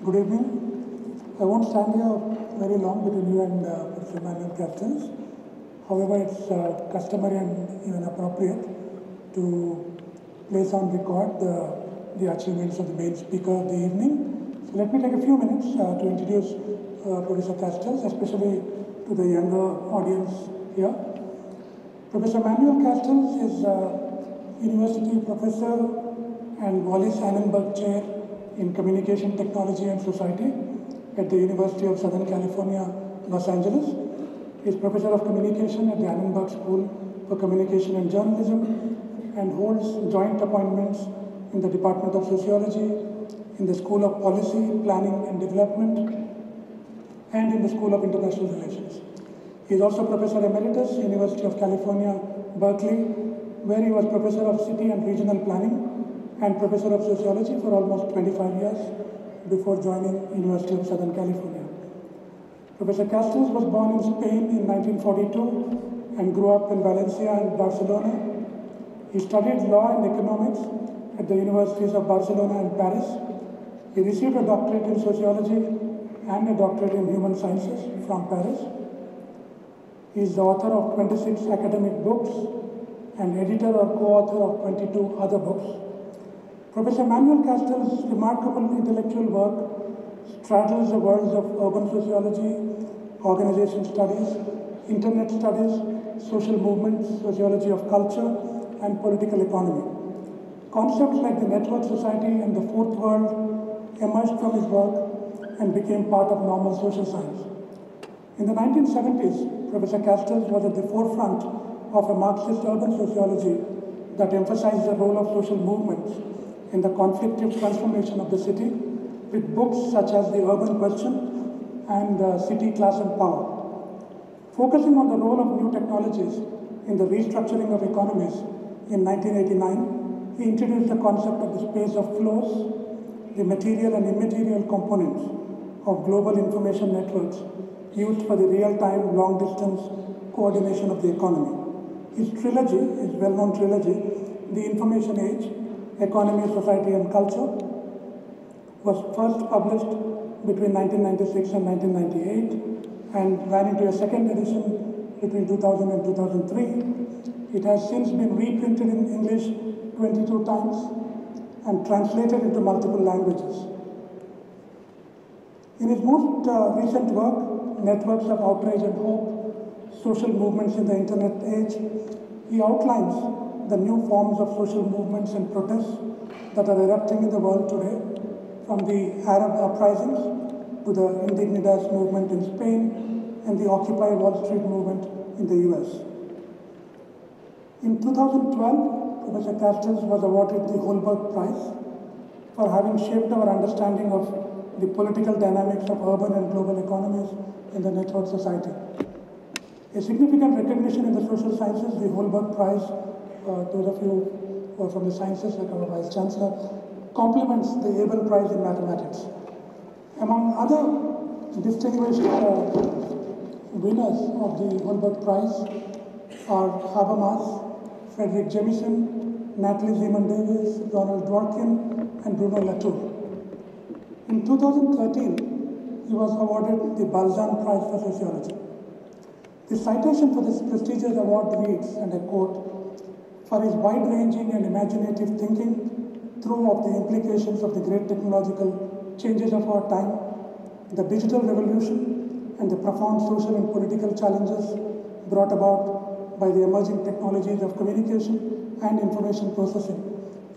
Good evening. I won't stand here very long between you and Professor Manuel Castells. However, it's customary and even appropriate to place on record the achievements of the main speaker of the evening. So let me take a few minutes to introduce Professor Castells, especially to the younger audience here. Professor Manuel Castells is a university professor and Wallace Annenberg Chair in Communication Technology and Society at the University of Southern California, Los Angeles. He is Professor of Communication at the Annenberg School for Communication and Journalism and holds joint appointments in the Department of Sociology, in the School of Policy, Planning and Development, and in the School of International Relations. He is also Professor Emeritus, University of California, Berkeley, where he was Professor of City and Regional Planning and Professor of Sociology for almost 25 years before joining University of Southern California. Professor Castells was born in Spain in 1942 and grew up in Valencia and Barcelona. He studied law and economics at the universities of Barcelona and Paris. He received a doctorate in sociology and a doctorate in human sciences from Paris. He is the author of 26 academic books and editor or co-author of 22 other books. Professor Manuel Castells' remarkable intellectual work straddles the worlds of urban sociology, organization studies, internet studies, social movements, sociology of culture, and political economy. Concepts like the network society and the fourth world emerged from his work and became part of normal social science. In the 1970s, Professor Castells was at the forefront of a Marxist urban sociology that emphasized the role of social movements in the conflictive transformation of the city, with books such as The Urban Question and City, Class and Power. Focusing on the role of new technologies in the restructuring of economies, in 1989, he introduced the concept of the space of flows, the material and immaterial components of global information networks used for the real-time, long-distance coordination of the economy. His trilogy, his well-known trilogy, The Information Age, Economy, Society and Culture, was first published between 1996 and 1998 and ran into a second edition between 2000 and 2003. It has since been reprinted in English 22 times and translated into multiple languages. In his most recent work, Networks of Outrage and Hope, Social Movements in the Internet Age, he outlines the new forms of social movements and protests that are erupting in the world today, from the Arab uprisings to the Indignidas movement in Spain and the Occupy Wall Street movement in the US. In 2012, Professor Castells was awarded the Holberg Prize for having shaped our understanding of the political dynamics of urban and global economies in the network society. A significant recognition in the social sciences, the Holberg Prize, those of you who are from the sciences, like our Vice Chancellor, complements the Abel Prize in Mathematics. Among other distinguished winners of the Holberg Prize are Habermas, Frederick Jemison, Natalie Zeman Davis, Ronald Dworkin, and Bruno Latour. In 2013, he was awarded the Balzan Prize for Sociology. The citation for this prestigious award reads, and I quote, "For his wide-ranging and imaginative thinking through of the implications of the great technological changes of our time, the digital revolution, and the profound social and political challenges brought about by the emerging technologies of communication and information processing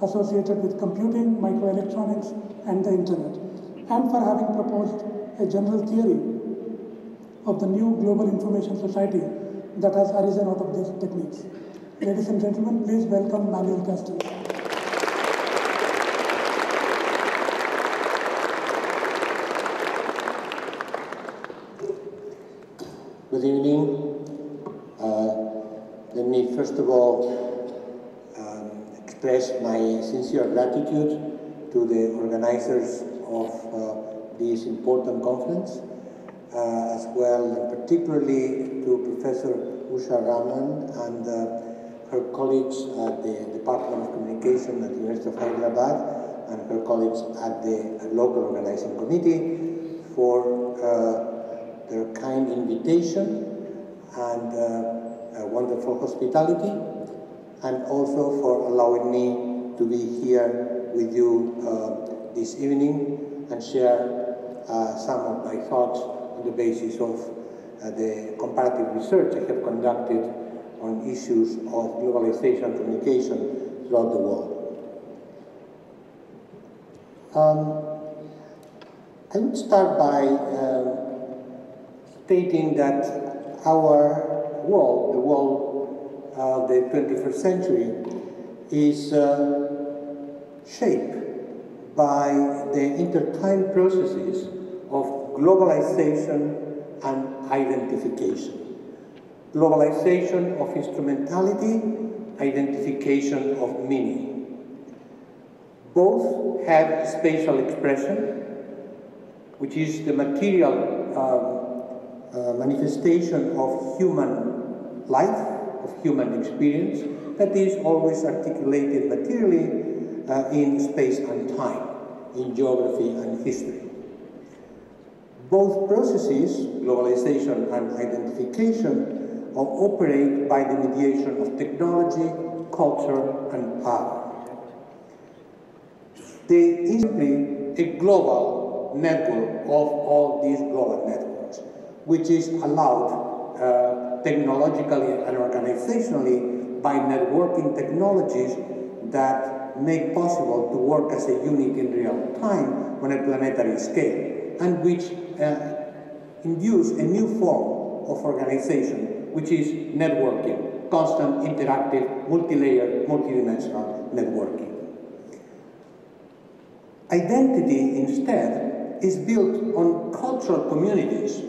associated with computing, microelectronics, and the internet, and for having proposed a general theory of the new global information society that has arisen out of these techniques." Ladies and gentlemen, please welcome Manuel Castells. Good evening. Let me first of all express my sincere gratitude to the organizers of this important conference, as well, and particularly to Professor Usha Raman and her colleagues at the Department of Communication at the University of Hyderabad, and her colleagues at the local organizing committee for their kind invitation and wonderful hospitality, and also for allowing me to be here with you this evening and share some of my thoughts on the basis of the comparative research I have conducted on issues of globalization and communication throughout the world. I would start by stating that our world, the world of the 21st century, is shaped by the intertwined processes of globalization and identification. Globalization of instrumentality, identification of meaning. Both have spatial expression, which is the material manifestation of human life, of human experience, that is always articulated materially in space and time, in geography and history. Both processes, globalization and identification, operate by the mediation of technology, culture, and power. There is simply a global network of all these global networks, which is allowed technologically and organizationally by networking technologies that make possible to work as a unit in real time on a planetary scale, and which induce a new form of organization, which is networking, constant, interactive, multi-layered, multidimensional networking. Identity, instead, is built on cultural communities,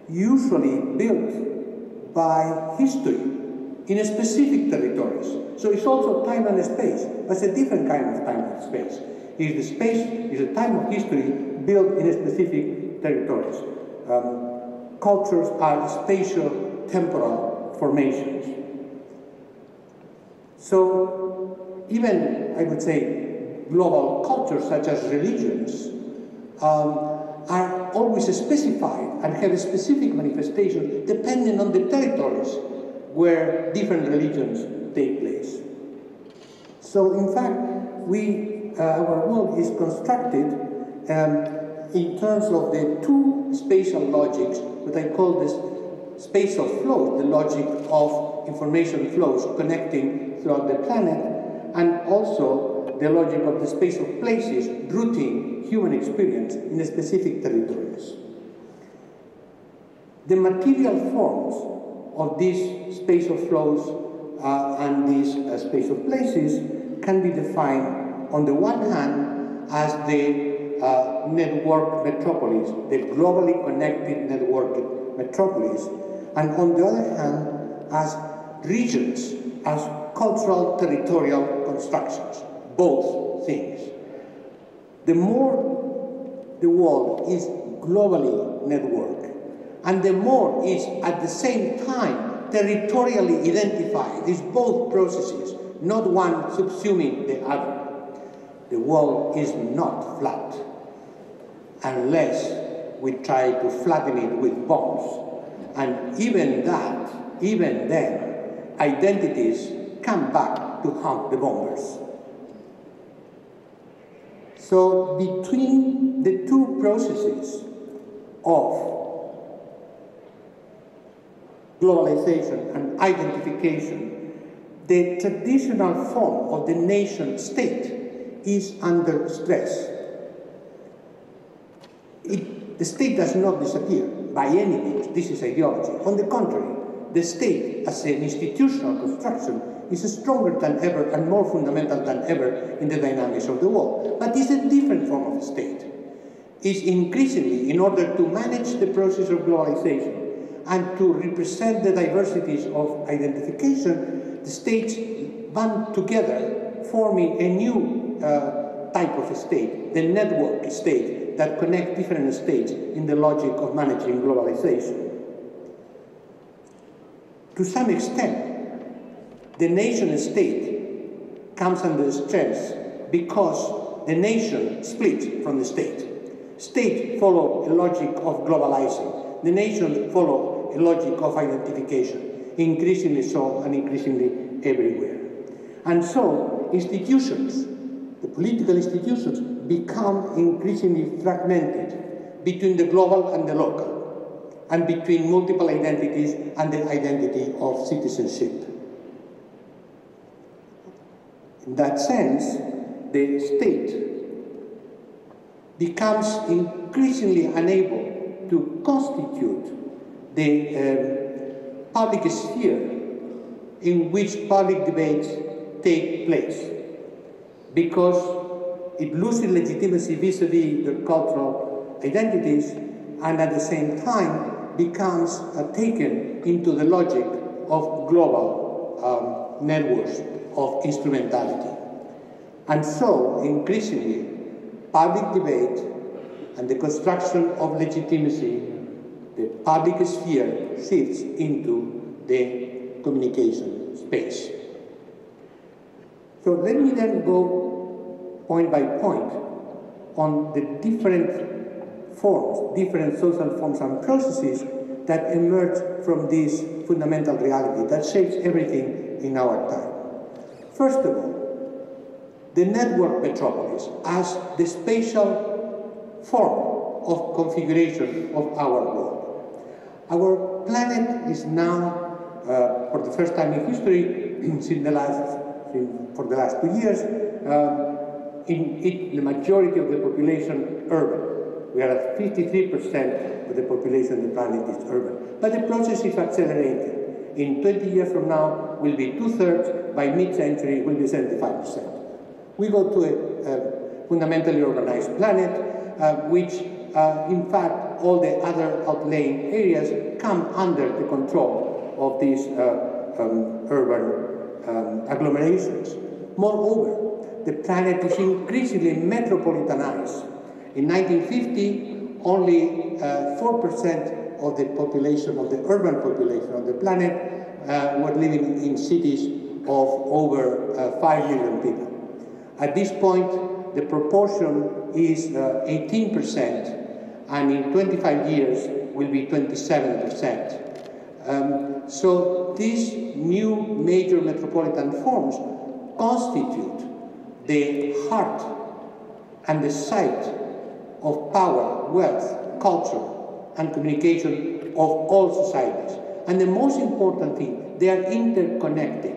usually built by history in specific territories. So it's also time and space, but it's a different kind of time and space. It's a time of history built in specific territories. Cultures are spatial temporal formations. So even, I would say, global cultures such as religions are always specified and have a specific manifestation depending on the territories where different religions take place. So in fact, our world is constructed in terms of the two spatial logics that I call this space of flow, the logic of information flows connecting throughout the planet, and also the logic of the space of places rooting human experience in specific territories. The material forms of this space of flows and this space of places can be defined on the one hand as the network metropolis, the globally connected network metropolis, and on the other hand as regions, as cultural territorial constructions, both things. The more the world is globally networked, and the more is at the same time territorially identified, these both processes, not one subsuming the other. The world is not flat unless we try to flatten it with bombs. And even then, identities come back to haunt the bombers. So between the two processes of globalization and identification, the traditional form of the nation state is under stress. The state does not disappear by any means. This is ideology. On the contrary, the state as an institutional construction is stronger than ever and more fundamental than ever in the dynamics of the world. But it's a different form of state. It's increasingly, in order to manage the process of globalization and to represent the diversities of identification, the states band together, forming a new type of state, the network state that connects different states in the logic of managing globalization. To some extent, the nation state comes under stress because the nation split from the state. State follow a logic of globalizing. The nation follow a logic of identification, increasingly so and increasingly everywhere. And so institutions, the political institutions, become increasingly fragmented between the global and the local, and between multiple identities and the identity of citizenship. In that sense, the state becomes increasingly unable to constitute the public sphere in which public debates take place, because it loses legitimacy vis-à-vis the cultural identities, and at the same time becomes taken into the logic of global networks of instrumentality. And so, increasingly, public debate and the construction of legitimacy, the public sphere shifts into the communication space. So let me then go point by point on the different forms, different social forms and processes that emerge from this fundamental reality that shapes everything in our time. First of all, the network metropolis as the spatial form of configuration of our world. Our planet is now, for the first time in history, for the last 2 years, the majority of the population urban. We are at 53% of the population of the planet is urban. But the process is accelerating. In 20 years from now, will be 2/3. By mid-century, will be 75%. We go to a fundamentally urbanized planet, which, in fact, all the other outlying areas come under the control of these urban agglomerations. Moreover, the planet is increasingly metropolitanized. In 1950, only 4% of the population, of the urban population of the planet, were living in cities of over 5 million people. At this point, the proportion is 18%, and in 25 years will be 27%. So these new major metropolitan forms constitute the heart and the site of power, wealth, culture, and communication of all societies. And the most important thing, they are interconnected.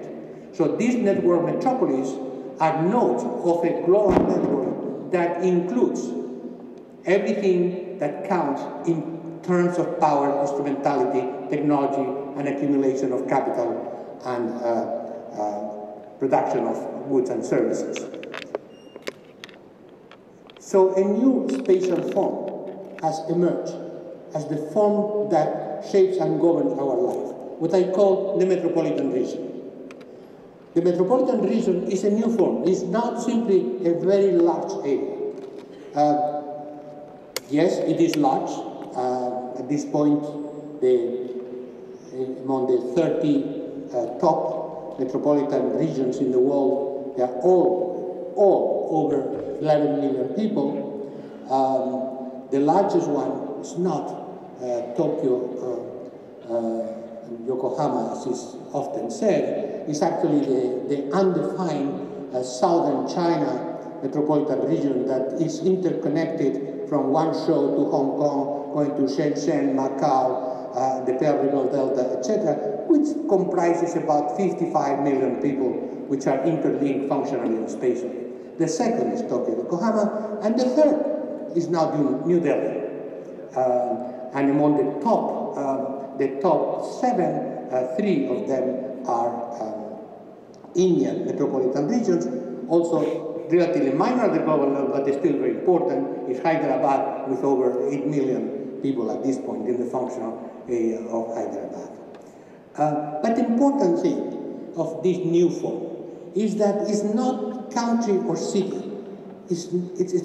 So these network metropolises are nodes of a global network that includes everything that counts in terms of power, instrumentality, technology, and accumulation of capital and production of goods and services. So a new spatial form has emerged as the form that shapes and governs our life, what I call the metropolitan region. The metropolitan region is a new form. It's not simply a very large area. Yes, it is large. At this point, among the 30 top metropolitan regions in the world, they are all over 11 million people. The largest one is not Tokyo, Yokohama, as is often said. Is actually the undefined southern China metropolitan region that is interconnected from Guangzhou to Hong Kong, going to Shenzhen, Macau, the Pearl River Delta, etc., which comprises about 55 million people, which are interlinked functionally and spatially. The second is Tokyo, Yokohama, and the third is now New Delhi. And among the top 7, 3 of them are Indian metropolitan regions, also relatively minor at the global level, but still very important, is Hyderabad, with over 8 million people at this point in the functional area of Hyderabad. But the important thing of this new form is that it's not country or city. It's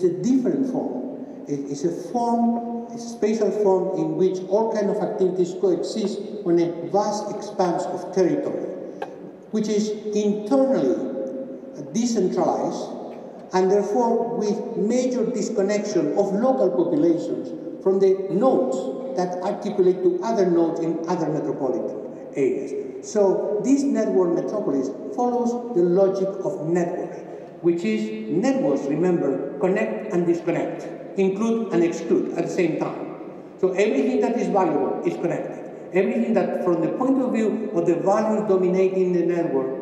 a different form. It's a form, it's a spatial form in which all kinds of activities coexist on a vast expanse of territory, which is internally decentralized and therefore with major disconnection of local populations from the nodes that articulate to other nodes in other metropolitan areas. So this network metropolis follows the logic of networks, which is networks, remember, connect and disconnect, include and exclude at the same time. So everything that is valuable is connected. Everything that, from the point of view of the values dominating the network,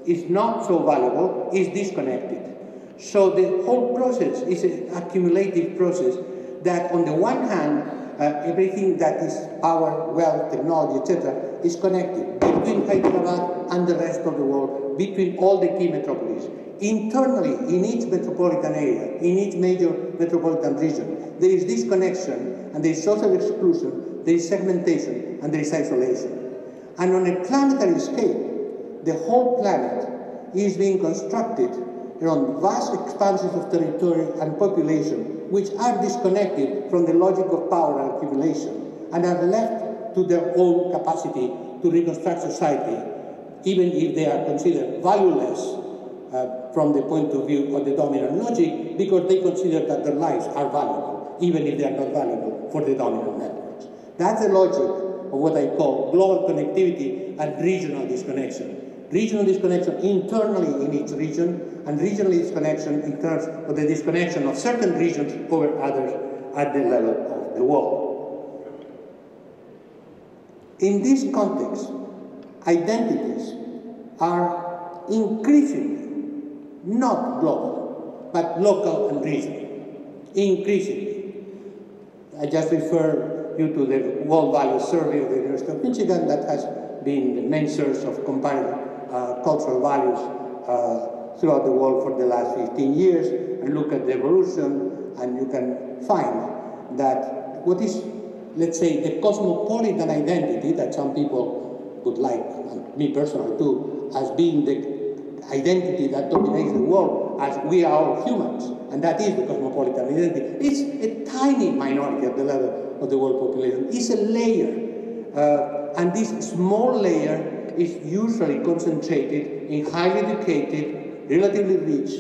is not so valuable is disconnected. So the whole process is an accumulative process that, on the one hand, everything that is power, wealth, technology, etc., is connected between Hyderabad and the rest of the world, between all the key metropolises. Internally, in each metropolitan area, in each major metropolitan region, there is disconnection, and there is social exclusion, there is segmentation, and there is isolation. And on a planetary scale, the whole planet is being constructed around vast expanses of territory and population, which are disconnected from the logic of power and accumulation, and are left to their own capacity to reconstruct society, even if they are considered valueless from the point of view of the dominant logic, because they consider that their lives are valuable, even if they are not valuable for the dominant networks. That's the logic of what I call global connectivity and regional disconnection. Regional disconnection internally in each region, and regional disconnection in terms of the disconnection of certain regions over others at the level of the world. In this context, identities are increasingly not global, but local and regional. Increasingly. I just refer you to the World Values Survey of the University of Michigan that has been the main source of comparing cultural values throughout the world for the last 15 years, and look at the evolution, and you can find that what is, let's say, the cosmopolitan identity that some people would like, and me personally too, as being the identity that dominates the world, as we are all humans, and that is the cosmopolitan identity. It's a tiny minority at the level of the world population. It's a layer, and this small layer is usually concentrated in highly educated, relatively rich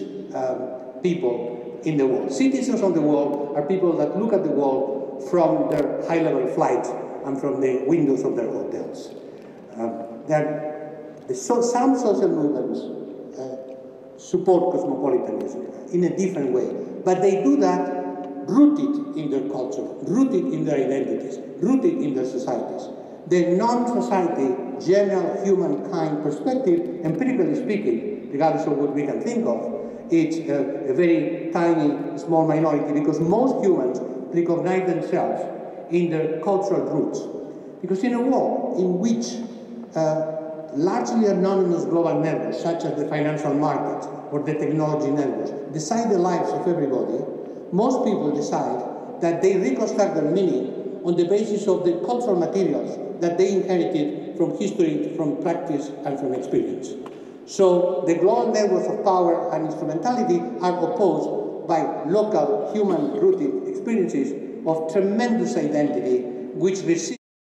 people in the world. Citizens of the world are people that look at the world from their high-level flights and from the windows of their hotels. Some social movements support cosmopolitanism in a different way, but they do that rooted in their culture, rooted in their identities, rooted in their societies. The non-society, general humankind perspective, empirically speaking, regardless of what we can think of, it's a very tiny, small minority, because most humans recognize themselves in their cultural roots. Because in a world in which largely anonymous global networks, such as the financial markets or the technology networks, decide the lives of everybody, most people decide that they reconstruct their meaning on the basis of the cultural materials that they inherited from history, from practice, and from experience. So the global networks of power and instrumentality are opposed by local human-rooted experiences of tremendous identity, which receive